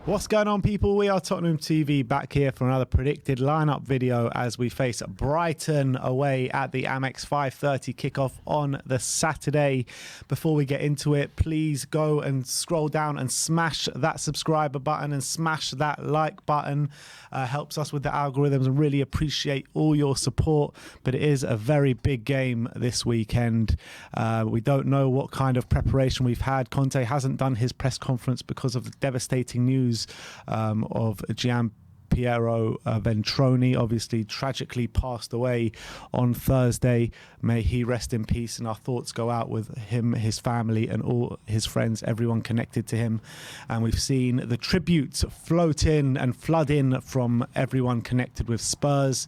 What's going on, people? We are Tottenham TV, back here for another predicted lineup video as we face Brighton away at the Amex 5:30 kickoff on the Saturday. Before we get into it, please go and scroll down and smash that subscriber button and smash that like button. Helps us with the algorithms, and really appreciate all your support. But it is a very big game this weekend. We don't know what kind of preparation we've had. Conte hasn't done his press conference because of the devastating news of Piero Ventroni, obviously tragically passed away on Thursday. May he rest in peace, and our thoughts go out with him, his family, and all his friends, everyone connected to him. And we've seen the tributes float in and flood in from everyone connected with Spurs.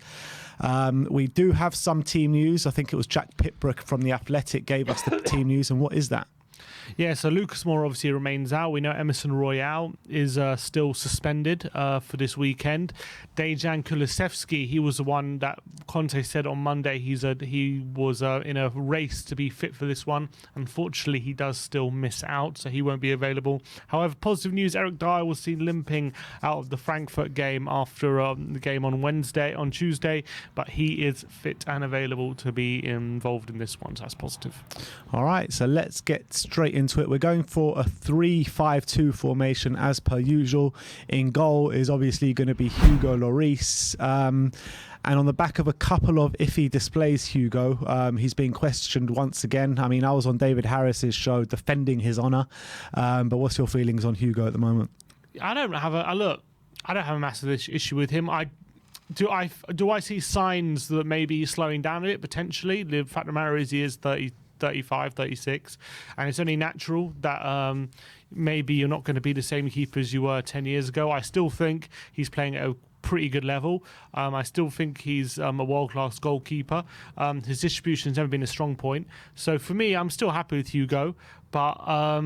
We do have some team news. I think it was Jack Pitbrook from The Athletic gave us the team news. And what is that? Yeah, so Lucas Moura obviously remains out. We know Emerson Royale is still suspended for this weekend. Dejan Kulusevski, he was the one that Conte said on Monday he was in a race to be fit for this one. Unfortunately, he does still miss out, so he won't be available. However, positive news, Eric Dyer was seen limping out of the Frankfurt game after the game on Tuesday, but he is fit and available to be involved in this one, so that's positive. All right, so let's get straight into it. We're going for a 3-5-2 formation as per usual. In goal is obviously going to be Hugo Lloris. And on the back of a couple of iffy displays, Hugo, he's been questioned once again. I mean, I was on David Harris's show defending his honour. But what's your feelings on Hugo at the moment? I don't have a massive issue with him. Do I see signs that maybe he's slowing down a bit, potentially? The fact of the matter is he is 35, 36, and it's only natural that maybe you're not going to be the same keeper as you were 10 years ago. I still think he's playing at a pretty good level. I still think he's a world-class goalkeeper. His distribution's never been a strong point. So for me, I'm still happy with Hugo, but I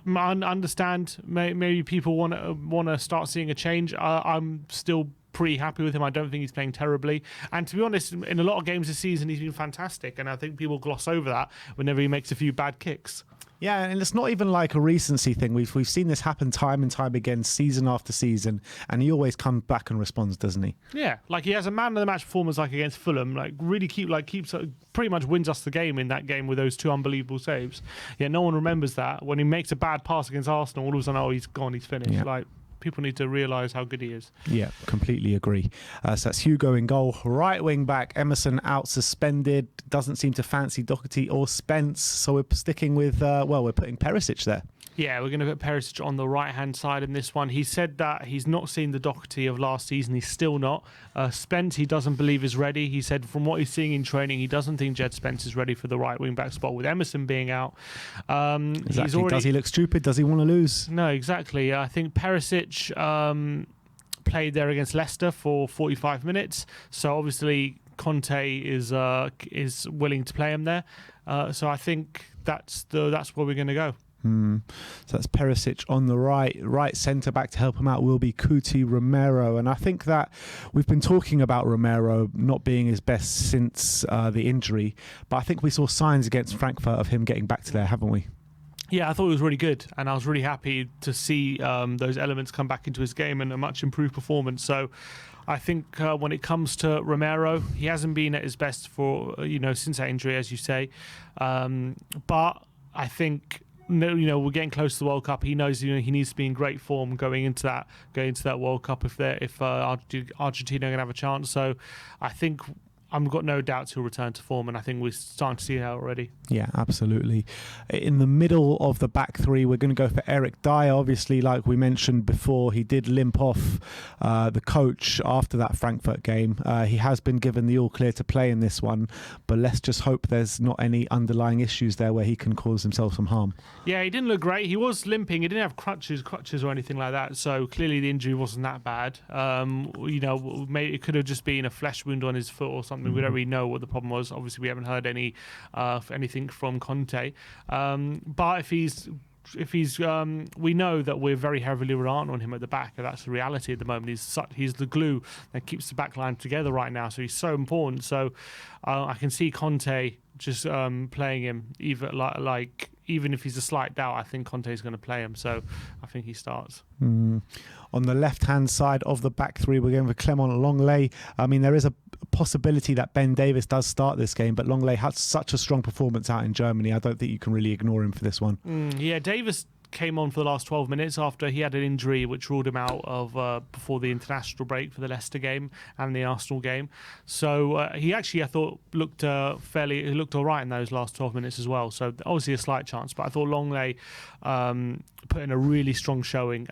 understand maybe people want to start seeing a change. I'm still pretty happy with him. I don't think he's playing terribly, and to be honest, in a lot of games this season he's been fantastic, and I think people gloss over that whenever he makes a few bad kicks. Yeah, and it's not even like a recency thing. We've seen this happen time and time again, season after season, and he always comes back and responds, doesn't he? Yeah, like he has a man of the match performance like against Fulham, like really keeps pretty much wins us the game in that game with those two unbelievable saves. Yeah, no one remembers that. When he makes a bad pass against Arsenal, all of a sudden, oh, he's gone, he's finished. Yeah. Like, people need to realise how good he is. Yeah, completely agree. So that's Hugo in goal. Right wing back, Emerson out suspended. Doesn't seem to fancy Doherty or Spence. So we're sticking with, we're putting Perisic there. Yeah, we're going to put Perisic on the right-hand side in this one. He said that he's not seen the Doherty of last season. He's still not. Spence, he doesn't believe is ready. He said from what he's seeing in training, he doesn't think Jed Spence is ready for the right wing-back spot with Emerson being out. Exactly. Does he look stupid? Does he want to lose? No, exactly. I think Perisic played there against Leicester for 45 minutes. So obviously Conte is willing to play him there. So I think that's where we're going to go. So that's Perisic on the right centre back to help him out will be Cuti Romero, and I think that we've been talking about Romero not being his best since the injury, but I think we saw signs against Frankfurt of him getting back to there, haven't we? Yeah, I thought it was really good, and I was really happy to see those elements come back into his game and a much improved performance. So I think when it comes to Romero, he hasn't been at his best for since that injury, as you say, but I think we're getting close to the World Cup. He knows he needs to be in great form going into that World Cup if Argentina are going to have a chance. So I think I've got no doubts he'll return to form, and I think we're starting to see that already. Yeah, absolutely. In the middle of the back three, we're going to go for Eric Dyer. Obviously, like we mentioned before, he did limp off the coach after that Frankfurt game. He has been given the all clear to play in this one, but let's just hope there's not any underlying issues there where he can cause himself some harm. Yeah, he didn't look great. He was limping. He didn't have crutches or anything like that, so clearly the injury wasn't that bad. Maybe it could have just been a flesh wound on his foot or something. We don't really know what the problem was. Obviously, we haven't heard anything from Conte. But if he's, we know that we're very heavily reliant on him at the back, and that's the reality at the moment. He's the glue that keeps the back line together right now. So he's so important. So I can see Conte just playing him either like even if he's a slight doubt, I think Conte's going to play him. So I think he starts. On the left-hand side of the back three, we're going with Clement Longley. I mean, there is a possibility that Ben Davies does start this game, but Longley had such a strong performance out in Germany. I don't think you can really ignore him for this one. Yeah, Davies came on for the last 12 minutes after he had an injury which ruled him out of before the international break for the Leicester game and the Arsenal game. So he actually, I thought, looked all right in those last 12 minutes as well. So obviously a slight chance, but I thought Longley put in a really strong showing.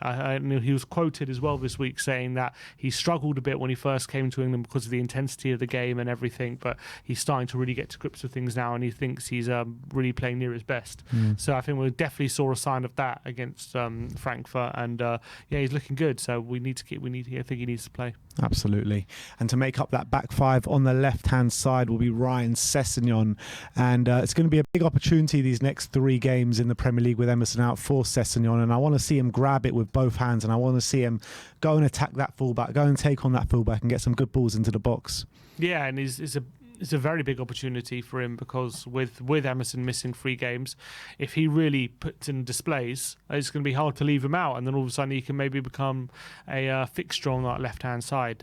He was quoted as well this week saying that he struggled a bit when he first came to England because of the intensity of the game and everything, but he's starting to really get to grips with things now, and he thinks he's really playing near his best. So I think we definitely saw a sign of that against Frankfurt, and he's looking good. So I think he needs to play. Absolutely. And to make up that back five on the left-hand side will be Ryan Sessegnon. And it's going to be a big opportunity these next 3 games in the Premier League with Emerson out for Sessegnon. And I want to see him grab it with both hands, and I want to see him go and attack that fullback, go and take on that fullback and get some good balls into the box. Yeah, and it's a very big opportunity for him, because with Emerson missing 3 games, if he really puts in displays, it's going to be hard to leave him out, and then all of a sudden he can maybe become a fixture on that left-hand side.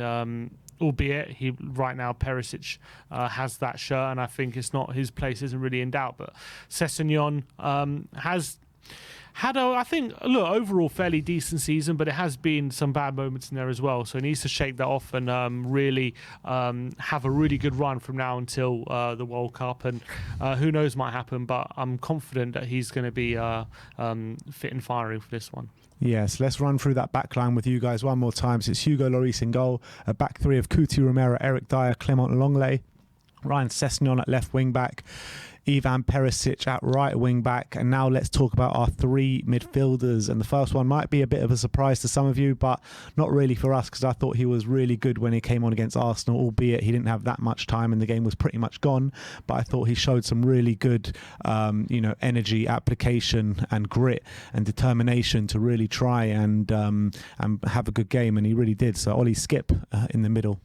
Albeit right now Perisic has that shirt, and I think his place isn't really in doubt. But Sessegnon has had overall fairly decent season, but it has been some bad moments in there as well. So he needs to shake that off and really have a really good run from now until the World Cup. And who knows what might happen, but I'm confident that he's going to be fit and firing for this one. Yes, let's run through that back line with you guys one more time. So it's Hugo Lloris in goal, a back three of Kuti Romero, Eric Dyer, Clement Longley, Ryan Sessegnon at left wing back, Ivan Perisic at right wing back. And now let's talk about our 3 midfielders. And the first one might be a bit of a surprise to some of you, but not really for us, because I thought he was really good when he came on against Arsenal, albeit he didn't have that much time and the game was pretty much gone. But I thought he showed some really good energy, application and grit and determination to really try and have a good game, and he really did. So Ollie Skip in the middle.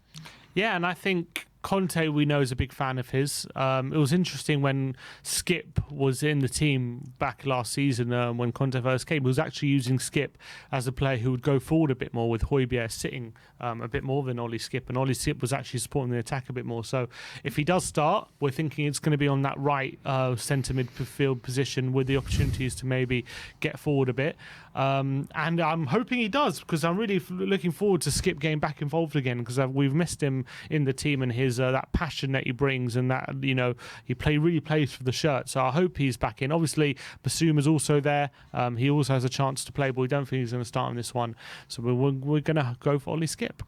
Yeah, and I think Conte, we know, is a big fan of his. It was interesting when Skip was in the team back last season when Conte first came. He was actually using Skip as a player who would go forward a bit more, with Højbjerg sitting a bit more than Ollie Skip. And Ollie Skip was actually supporting the attack a bit more. So if he does start, we're thinking it's going to be on that right centre midfield position with the opportunities to maybe get forward a bit. And I'm hoping he does, because I'm really looking forward to Skip getting back involved again, because we've missed him in the team and his that passion that he brings, and that he really plays for the shirt. So I hope he's back in. Obviously Basuma's also there. He also has a chance to play, but we don't think he's going to start in this one. So we're going to go for Ollie Skip.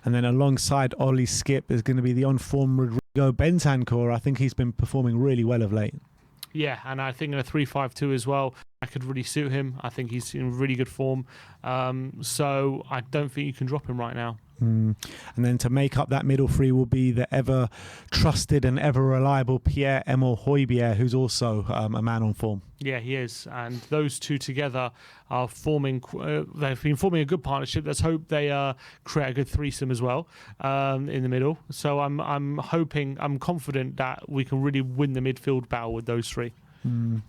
And then alongside Ollie Skip is going to be the on-form Rodrigo Bentancur. I think he's been performing really well of late. Yeah, and I think in a 3-5-2 as well, that could really suit him. I think he's in really good form. So I don't think you can drop him right now. And then to make up that middle three will be the ever trusted and ever reliable Pierre-Emile Højbjerg, who's also a man on form. Yeah, he is, and those two together are forming. They've been forming a good partnership. Let's hope they create a good threesome as well in the middle. So I'm confident that we can really win the midfield battle with those 3. And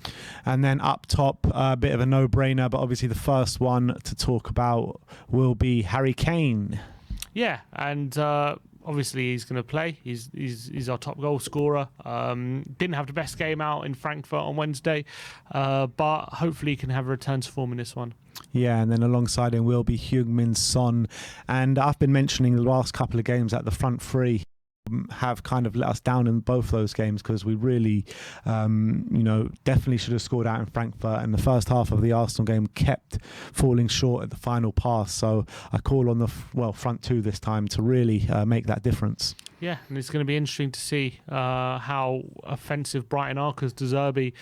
then up top, a bit of a no-brainer, but obviously the first one to talk about will be Harry Kane. Yeah, and obviously he's going to play. He's our top goal scorer. Didn't have the best game out in Frankfurt on Wednesday, but hopefully he can have a return to form in this one. Yeah, and then alongside him will be Heung-min Son. And I've been mentioning the last couple of games that the front 3 have kind of let us down in both those games, because we really definitely should have scored out in Frankfurt, and the first half of the Arsenal game kept falling short at the final pass. So I call on the front 2 this time to really make that difference. Yeah, and it's going to be interesting to see how offensive Brighton are, because De Zerbi,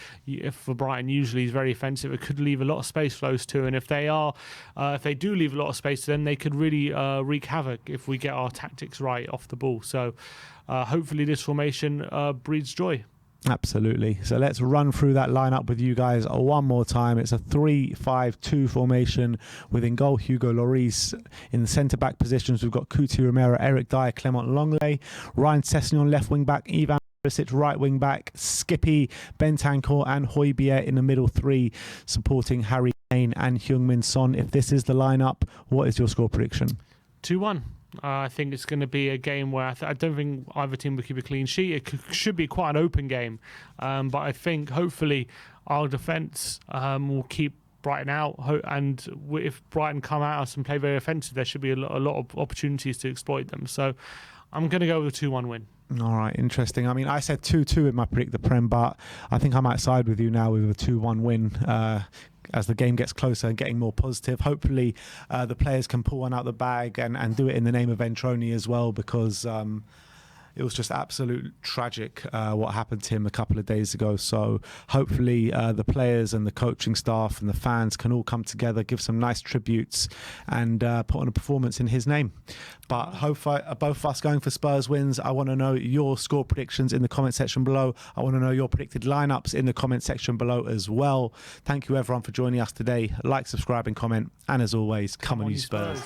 for Brighton, usually is very offensive. It could leave a lot of space for those 2, and if they do leave a lot of space, then they could really wreak havoc if we get our tactics right off the ball. So hopefully this formation breeds joy. Absolutely. So let's run through that lineup with you guys one more time. It's a 3-5-2 formation with in goal Hugo Lloris. In the centre-back positions, we've got Kuti Romero, Eric Dyer, Clement Longley, Ryan Sessegnon left wing-back, Ivan Perisic right wing back, Skippy, Bentancur and Højbjerg in the middle three, supporting Harry Kane and Heung-min Son. If this is the lineup, what is your score prediction? 2-1. I think it's going to be a game where I don't think either team will keep a clean sheet. It should be quite an open game. But I think hopefully our defence will keep Brighton out. And if Brighton come at us and play very offensive, there should be a lot of opportunities to exploit them. So I'm going to go with a 2-1 win. All right, interesting. I mean, I said 2-2 in my Predict the Prem, but I think I might side with you now with a 2-1 win. As the game gets closer and getting more positive, hopefully the players can pull one out the bag and do it in the name of Ventroni as well, because it was just absolute tragic what happened to him a couple of days ago. So hopefully the players and the coaching staff and the fans can all come together, give some nice tributes and put on a performance in his name. But hopefully both of us going for Spurs wins. I want to know your score predictions in the comment section below. I want to know your predicted lineups in the comment section below as well. Thank you everyone for joining us today. Like, subscribe and comment. And as always, come on you Spurs.